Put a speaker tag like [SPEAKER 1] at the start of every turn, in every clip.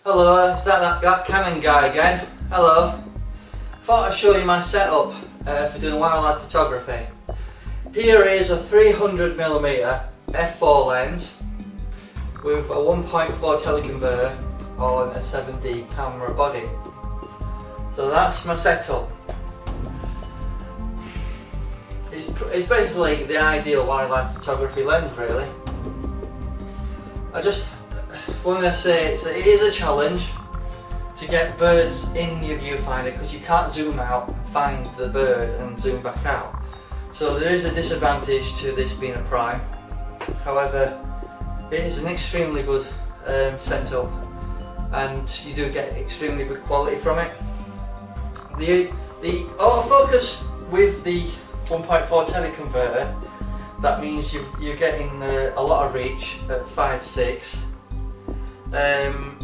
[SPEAKER 1] Hello, is that Canon guy again? Hello. Thought I'd show you my setup for doing wildlife photography. Here is a 300mm f4 lens with a 1.4 teleconverter on a 7D camera body. So that's my setup. It's basically the ideal wildlife photography lens, really. I just want to say it is a challenge to get birds in your viewfinder because you can't zoom out and find the bird and zoom back out. So there is a disadvantage to this being a prime. However, it is an extremely good setup and you do get extremely good quality from it. The autofocus with the 1.4 teleconverter, that means you're getting a lot of reach at 5.6.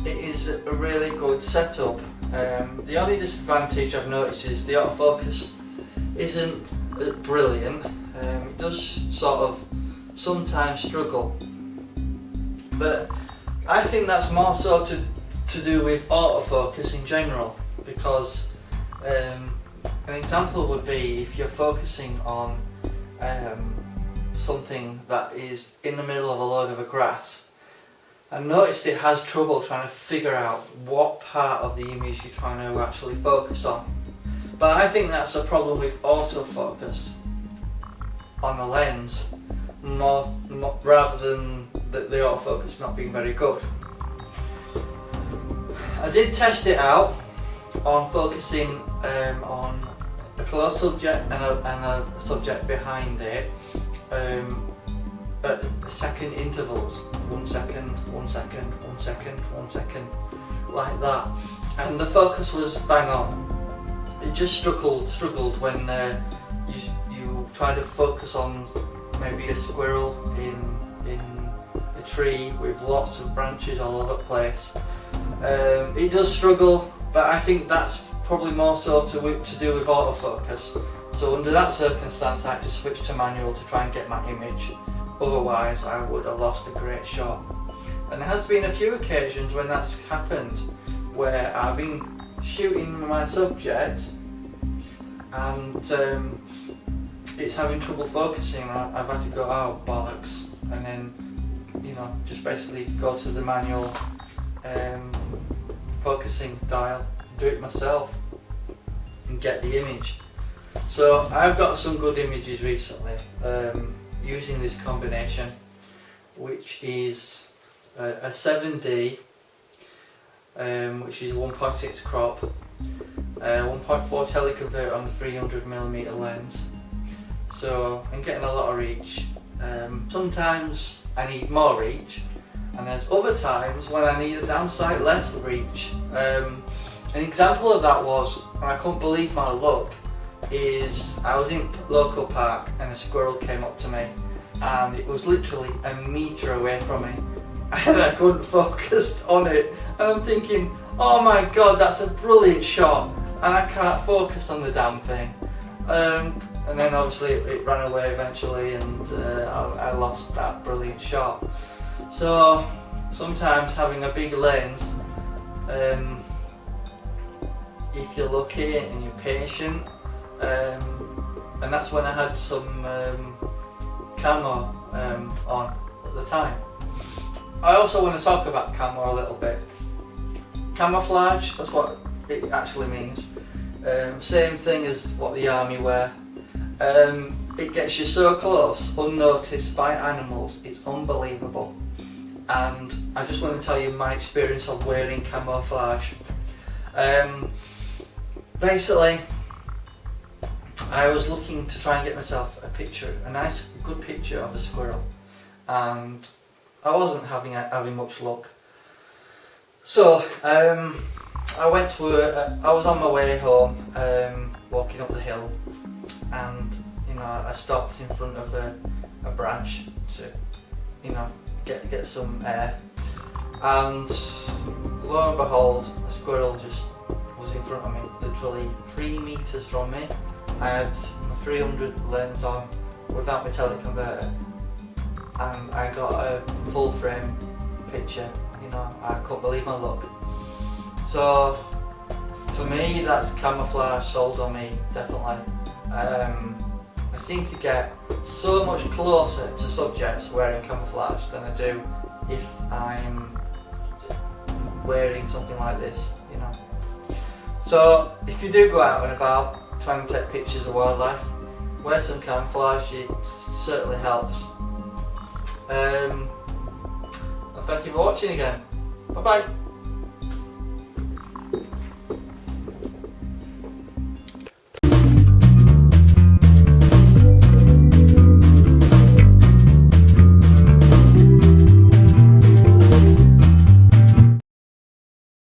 [SPEAKER 1] It is a really good setup. The only disadvantage I've noticed is the autofocus isn't brilliant. It does sort of sometimes struggle, but I think that's more so to do with autofocus in general, because an example would be if you're focusing on something that is in the middle of a load of grass. I noticed it has trouble trying to figure out what part of the image you're trying to actually focus on. But I think that's a problem with autofocus on the lens, more rather than the autofocus not being very good. I did test it out on focusing on a close subject and a subject behind it at second intervals. 1 second, 1 second, 1 second, 1 second, like that, and the focus was bang on. It just struggled when you try to focus on maybe a squirrel in a tree with lots of branches all over the place. It does struggle, but I think that's probably more so to do with autofocus. So under that circumstance I had to switch to manual to try and get my image. Otherwise I would have lost a great shot. And there has been a few occasions when that's happened, where I've been shooting my subject and it's having trouble focusing. I've had to go, oh bollocks, and then just basically go to the manual focusing dial, do it myself and get the image. So I've got some good images recently using this combination, which is a 7D, which is 1.6 crop, 1.4 teleconverter on the 300mm lens. So I'm getting a lot of reach. Sometimes I need more reach, and there's other times when I need a damn sight less reach. An example of that was, and I couldn't believe my luck, is I was in local park and a squirrel came up to me and it was literally a metre away from me and I couldn't focus on it, and I'm thinking, oh my god, that's a brilliant shot, and I can't focus on the damn thing. And then obviously it ran away eventually and I lost that brilliant shot. So sometimes having a big lens, if you're lucky and you're patient, and that's when I had some camo on at the time. I also want to talk about camo a little bit. Camouflage, that's what it actually means. Same thing as what the army wear. It gets you so close, unnoticed by animals, it's unbelievable. And I just want to tell you my experience of wearing camouflage. Basically, I was looking to try and get myself a nice, good picture of a squirrel, and I wasn't having much luck. So I was on my way home, walking up the hill, and I stopped in front of a branch to get some air, and lo and behold, a squirrel just was in front of me, literally 3 meters from me. I had my 300 lens on without my teleconverter, and I got a full frame picture. I couldn't believe my luck. So for me, that's camouflage sold on me, definitely. I seem to get so much closer to subjects wearing camouflage than I do if I'm wearing something like this, you know. So if you do go out and about trying to take pictures of wildlife, wear some camouflage, it certainly helps. And thank you for watching again. Bye bye.